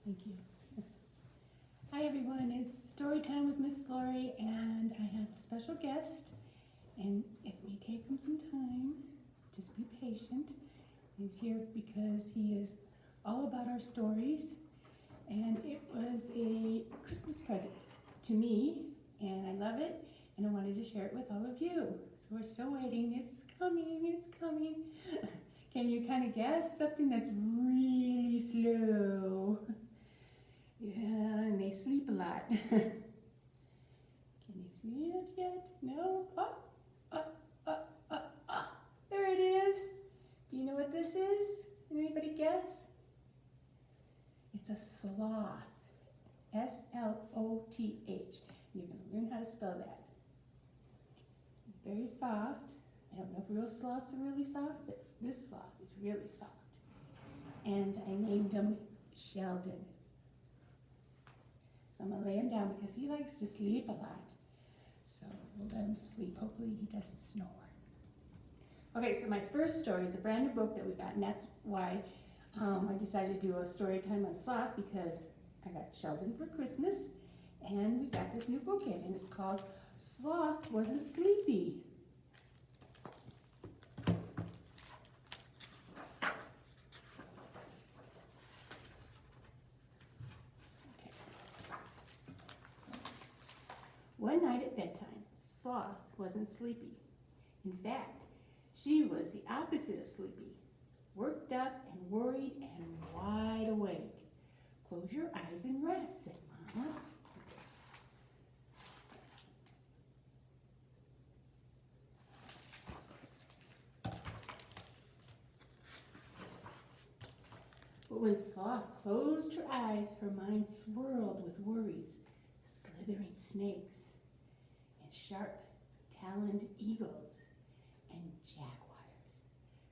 Thank you. Hi everyone, it's story time with Miss Laurie, and I have a special guest, and it may take him some time. Just be patient. He's here because he is all about our stories, and it was a Christmas present to me, and I love it, and I wanted to share it with all of you. So we're still waiting. It's coming, it's coming. Can you kind of guess? Something that's really slow. Yeah, and they sleep a lot. Can you see it yet? No? There it is. Do you know what this is? Anybody guess? It's a sloth. S-L-O-T-H. You're going to learn how to spell that. It's very soft. I don't know if real sloths are really soft, but this sloth is really soft. And I named him Sheldon. So I'm going to lay him down because he likes to sleep a lot. So we'll let him sleep. Hopefully he doesn't snore. Okay, so my first story is a brand new book that we got, and that's why I decided to do a story time on Sloth, because I got Sheldon for Christmas, and we got this new book in, and it's called Sloth Wasn't Sleepy. One night at bedtime, Sloth wasn't sleepy. In fact, she was the opposite of sleepy, worked up and worried and wide awake. Close your eyes and rest, said Mama. But when Sloth closed her eyes, her mind swirled with worries, slithering snakes, and sharp-taloned eagles, and jaguars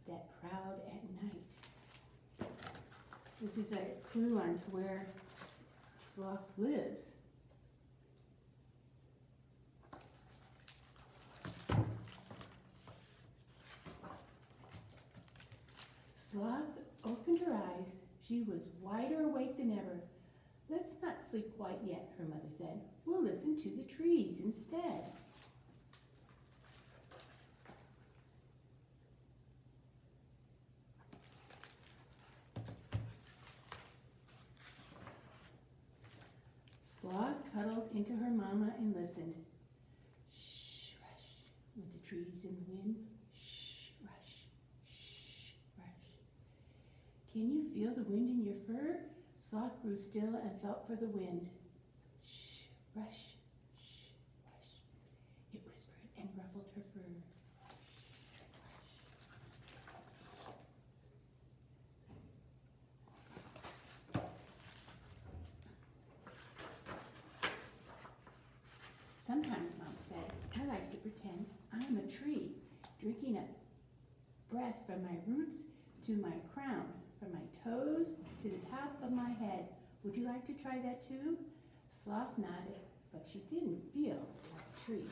that prowled at night. This is a clue on to where Sloth lives. Sloth opened her eyes. She was wider awake than ever. Let's not sleep quite yet, her mother said. We'll listen to the trees instead. Sloth cuddled into her mama and listened. Shh, rush, with the trees and the wind. Shh, rush, shh, rush. Can you feel the wind in your fur? Sloth grew still and felt for the wind. Shh, rush, shh, rush. It whispered and ruffled her fur. Sometimes, Mom said, I like to pretend I'm a tree, drinking a breath from my roots to my crown, from my toes to the top of my head. Would you like to try that too? Sloth nodded, but she didn't feel like a tree.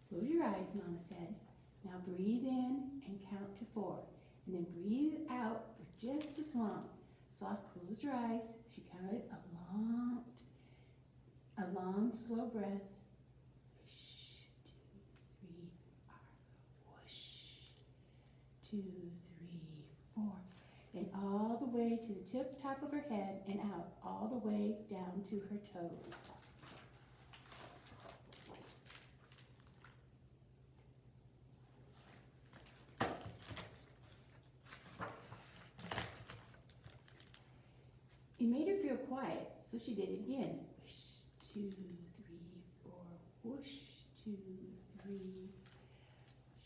Close your eyes, Mama said. Now breathe in and count to 4. And then breathe out for just as long. Sloth closed her eyes. She counted a long, slow breath. Whoosh, 2, 3, 4. Whoosh, 2, 3, 4. And all the way to the top of her head and out, all the way down to her toes. It made her feel quiet, so she did it again. Whoosh, 2, 3, 4. Whoosh, 2, 3.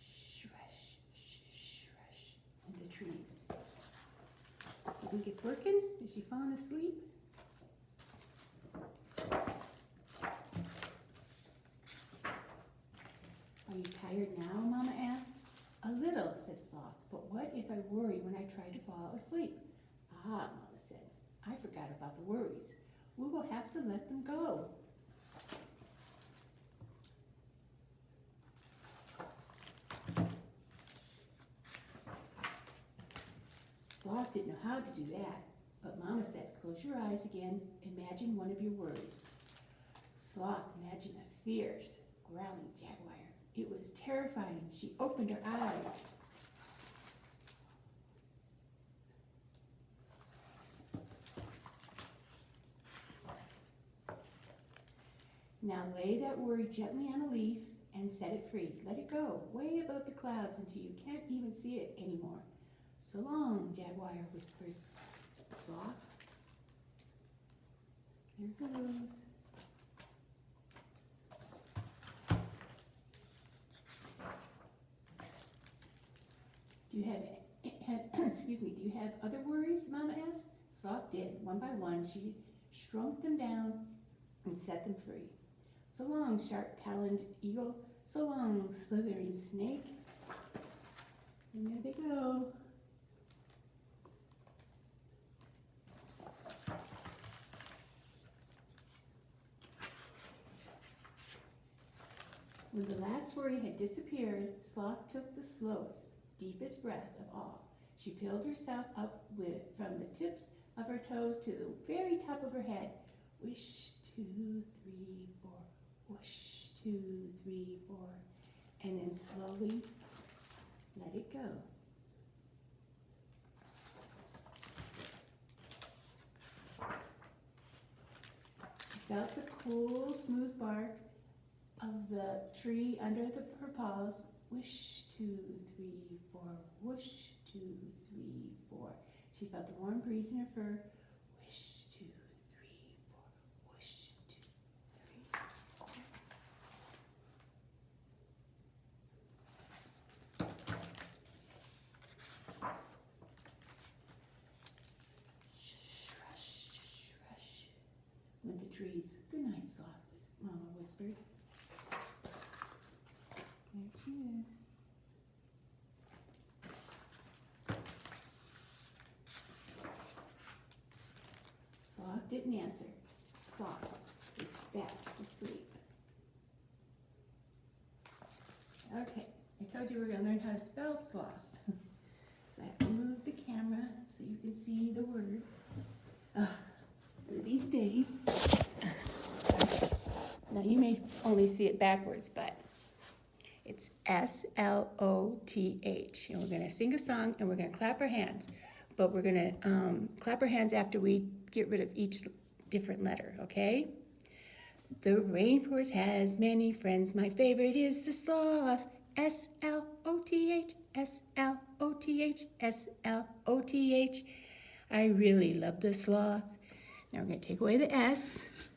Shrush, shrush, in the trees. You think it's working? Is she falling asleep? Are you tired now, Mama asked. A little, said Sloth, but what if I worry when I try to fall asleep? Ah, Mama said. I forgot about the worries. We will have to let them go. Sloth didn't know how to do that, but Mama said, close your eyes again, imagine one of your worries. Sloth imagined a fierce, growling jaguar. It was terrifying. She opened her eyes. Now lay that worry gently on a leaf and set it free. Let it go, way above the clouds until you can't even see it anymore. So long, Jaguar, whispered Sloth. Here goes. Do you have other worries, Mama asked? Sloth did. One by one, she shrunk them down and set them free. So long, sharp-taloned eagle. So long, slithering snake. And there they go. When the last worry had disappeared, Sloth took the slowest, deepest breath of all. She filled herself up from the tips of her toes to the very top of her head. Wish, 2, 3, 4. Whoosh, 2, 3, 4. And then slowly let it go. She felt the cool, smooth bark of the tree under her paws. Wish, 2, 3, 4. Whoosh, 2, 3, 4. She felt the warm breeze in her fur. Wish, 2, 3, 4. Whoosh, 2, 3, 4. Shush, rush, shush, rush. Went the trees. Good night, Sloth, Mama whispered. There she is. Sloth didn't answer. Sloth was fast asleep. Okay, I told you we were going to learn how to spell sloth. So I have to move the camera so you can see the word. These days. Now you may only see it backwards, but it's S-L-O-T-H. And we're going to sing a song and we're going to clap our hands. But we're going to clap our hands after we get rid of each different letter, okay? The rainforest has many friends. My favorite is the sloth. S-L-O-T-H, S-L-O-T-H, S-L-O-T-H. I really love the sloth. Now we're going to take away the S.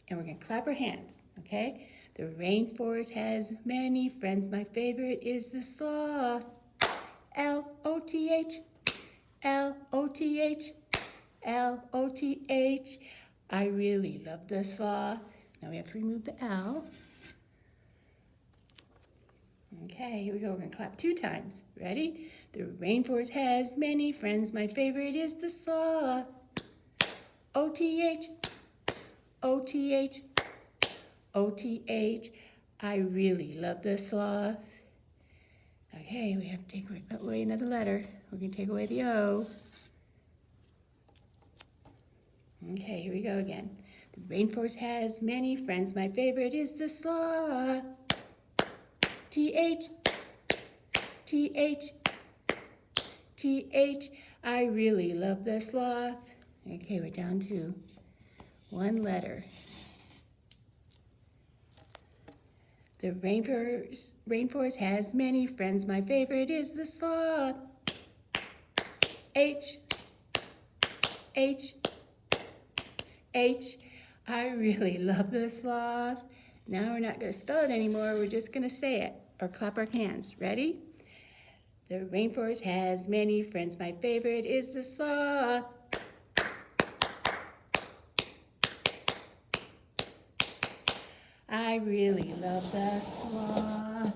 And we're going to clap our hands, okay? The rainforest has many friends. My favorite is the sloth. L-O-T-H, L-O-T-H, L-O-T-H. I really love the sloth. Now we have to remove the L. Okay, here we go. We're going to clap 2 times. Ready? The rainforest has many friends. My favorite is the sloth. O-T-H, O-T-H, O-T-H. I really love the sloth. Okay, we have to take away another letter. We're going to take away the O. Okay, here we go again. The rainforest has many friends. My favorite is the sloth. T-H, T-H, T-H. I really love the sloth. Okay, we're down to 1 letter. The rainforest has many friends. My favorite is the sloth. H, H, H. I really love the sloth. Now we're not going to spell it anymore. We're just going to say it or clap our hands. Ready? The rainforest has many friends. My favorite is the sloth. I really love the sloth.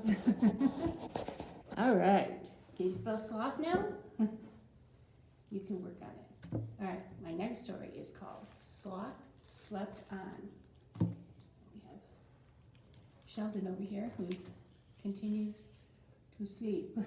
All right. Can you spell sloth now? You can work on it. All right. My next story is called Sloth Slept On. We have Sheldon over here who continues to sleep.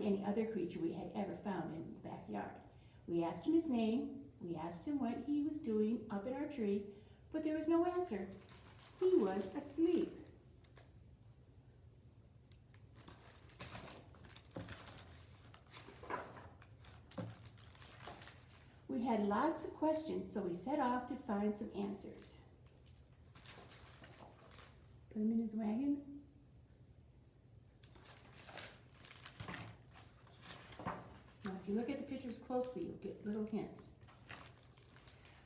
any other creature we had ever found in the backyard. We asked him his name, we asked him what he was doing up in our tree, but there was no answer. He was asleep. We had lots of questions, so we set off to find some answers. Put him in his wagon. Now, if you look at the pictures closely, you'll get little hints.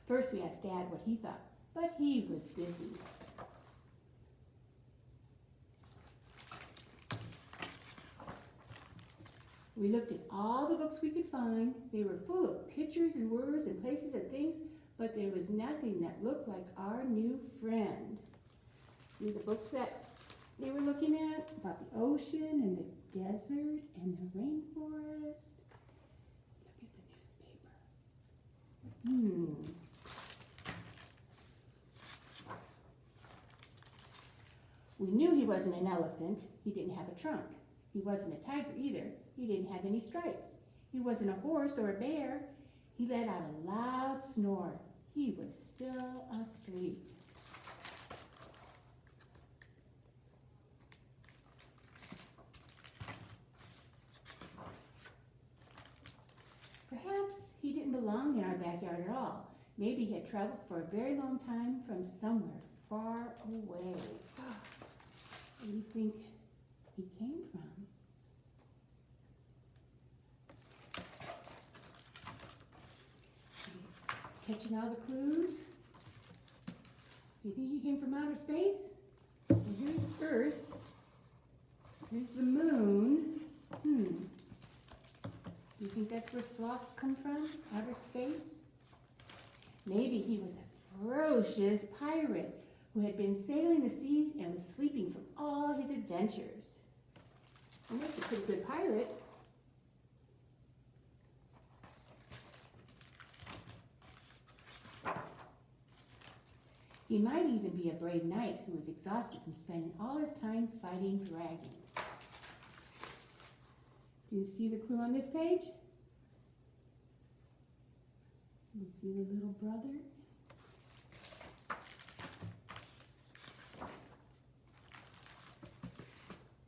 First, we asked Dad what he thought, but he was busy. We looked at all the books we could find. They were full of pictures and words and places and things, but there was nothing that looked like our new friend. See the books that they were looking at about the ocean and the desert and the rainforest. Look at the newspaper. We knew he wasn't an elephant. He didn't have a trunk. He wasn't a tiger either. He didn't have any stripes. He wasn't a horse or a bear. He let out a loud snore. He was still asleep. Perhaps he didn't belong in our backyard at all. Maybe he had traveled for a very long time from somewhere far away. Where do you think he came from? Catching all the clues? Do you think he came from outer space? Well, here's Earth. Here's the moon. Do you think that's where sloths come from? Outer space? Maybe he was a ferocious pirate who had been sailing the seas and was sleeping from all his adventures. He was a pretty good pirate. He might even be a brave knight who was exhausted from spending all his time fighting dragons. Do you see the clue on this page? You see the little brother?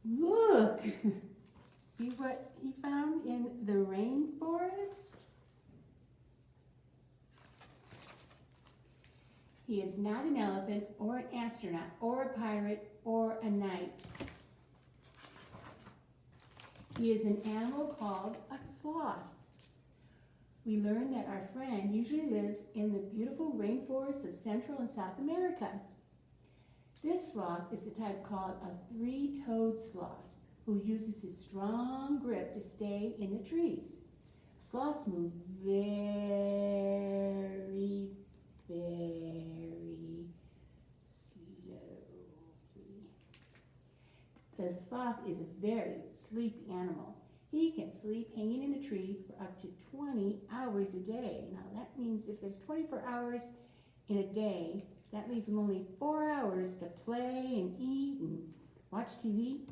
Look! See what he found in the rainforest? He is not an elephant or an astronaut or a pirate or a knight. He is an animal called a sloth. We learned that our friend usually lives in the beautiful rainforests of Central and South America. This sloth is the type called a three-toed sloth, who uses his strong grip to stay in the trees. Sloths move very, very slowly. The sloth is a very sleepy animal. He can sleep hanging in a tree for up to 20 hours a day. Now that means if there's 24 hours in a day, that leaves him only 4 hours to play and eat and watch TV.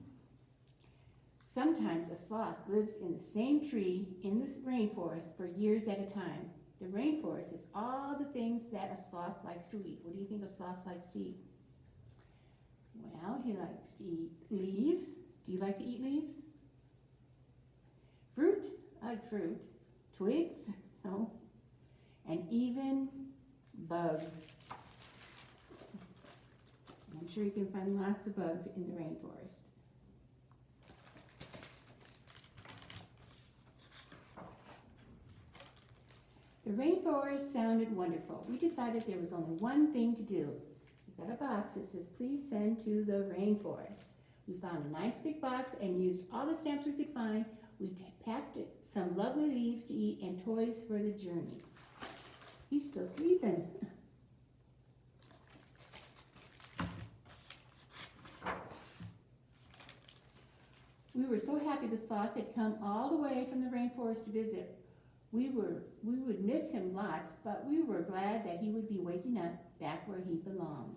Sometimes a sloth lives in the same tree in the rainforest for years at a time. The rainforest is all the things that a sloth likes to eat. What do you think a sloth likes to eat? Well, he likes to eat leaves. Do you like to eat leaves? Fruit? I like fruit. Twigs? No. And even bugs. I'm sure you can find lots of bugs in the rainforest. The rainforest sounded wonderful. We decided there was only one thing to do. We got a box that says, "Please send to the rainforest." We found a nice big box and used all the stamps we could find. We packed some lovely leaves to eat and toys for the journey. He's still sleeping. We were so happy the sloth had come all the way from the rainforest to visit. We would miss him lots, but we were glad that he would be waking up back where he belonged.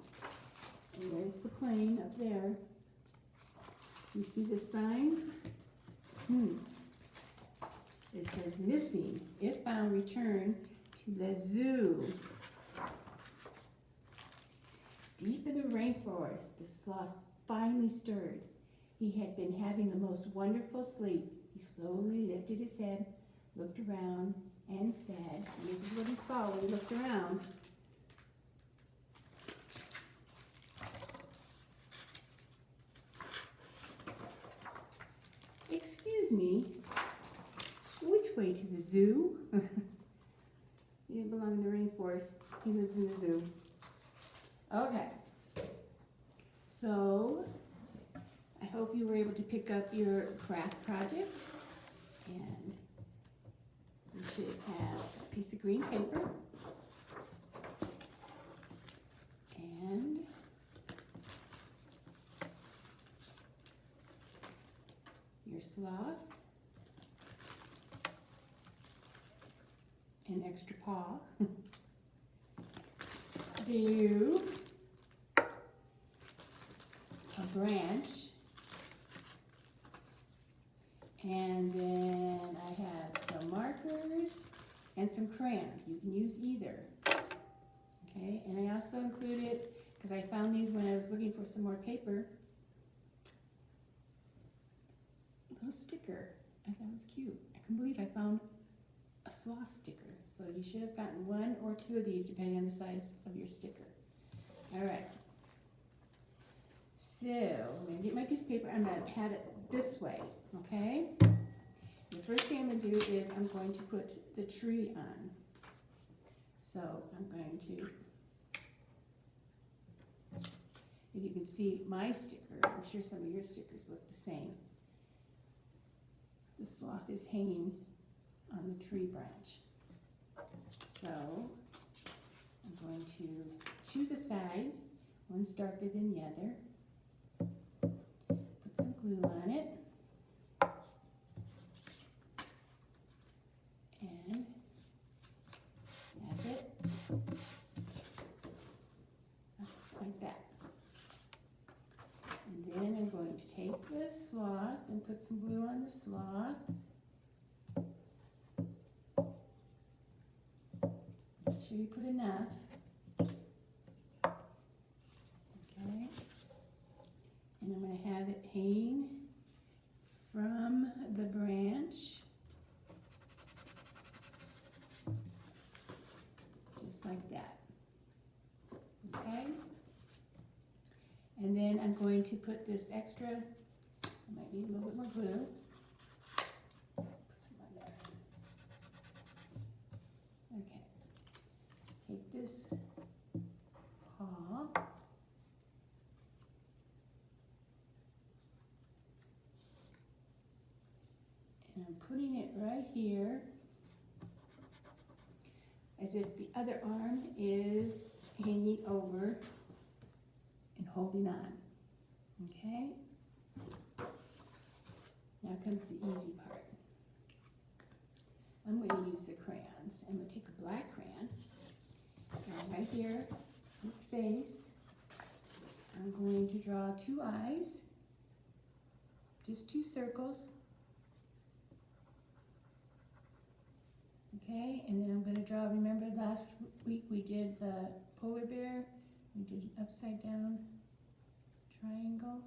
And there's the plane up there. You see the sign? It says missing. If found, return to the zoo. Deep in the rainforest, the sloth finally stirred. He had been having the most wonderful sleep. He slowly lifted his head, looked around, and said, and this is what he saw when he looked around. Excuse me, which way to the zoo? He didn't belong in the rainforest. He lives in the zoo. Okay. So, I hope you were able to pick up your craft project. And you should have a piece of green paper. And your sloth. An extra paw. Glue. A branch. And then I have some markers and some crayons. You can use either. Okay, and I also included, because I found these when I was looking for some more paper, a little sticker. I thought it was cute. I couldn't believe I found a sloth sticker. So you should have gotten one or two of these depending on the size of your sticker. All right. So I'm going to get my piece of paper. I'm going to pat it this way, okay? The first thing I'm going to do is I'm going to put the tree on. So I'm going to, if you can see my sticker, I'm sure some of your stickers look the same. The sloth is hanging on the tree branch. So I'm going to choose a side. One's darker than the other. Put some glue on it. And have it like that. And then I'm going to take the sloth and put some glue on the sloth. Make sure you put enough. Okay. And I'm going to have it hang from the branch. Just like that. Okay? And then I'm going to put this extra, I might need a little bit more glue. Put some on there. Okay. Take this paw. And I'm putting it right here as if the other arm is hanging over and holding on. Okay? Now comes the easy part. I'm going to use the crayons. I'm going to take a black crayon, and right here, his face, I'm going to draw two eyes, just two circles. Okay, and then I'm going to draw, remember last week we did the polar bear? We did an upside down triangle.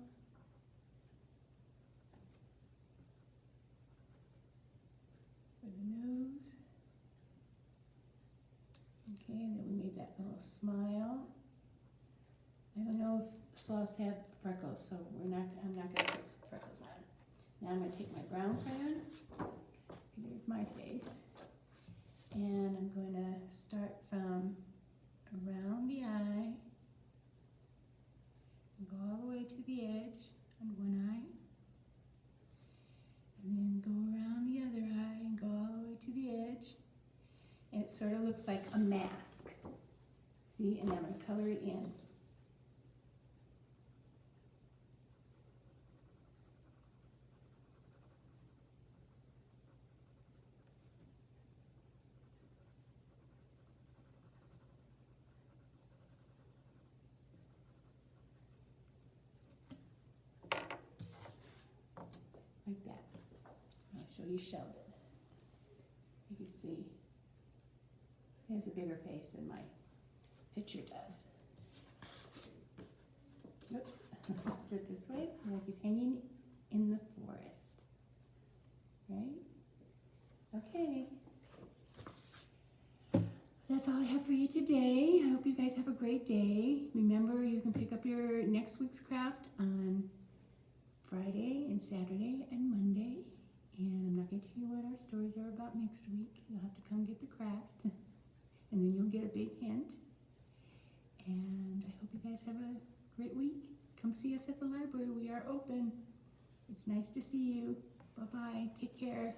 For the nose. Okay, and then we made that little smile. I don't know if sloths have freckles, so I'm not going to put some freckles on. Now I'm going to take my brown crayon. Here's my face. And I'm going to start from around the eye and go all the way to the edge on one eye. And then go around the other eye and go all the way to the edge. And it sort of looks like a mask. See, and then I'm going to color it in. Like that. I'll show you Sheldon. you can see. He has a bigger face than my picture does. Oops, let's do it this way, like he's hanging in the forest. Right? Okay. That's all I have for you today. I hope you guys have a great day. Remember, you can pick up your next week's craft on Friday and Saturday and Monday. And I'm not going to tell you what our stories are about next week. You'll have to come get the craft. And then you'll get a big hint. And I hope you guys have a great week. Come see us at the library. We are open. It's nice to see you. Bye-bye. Take care.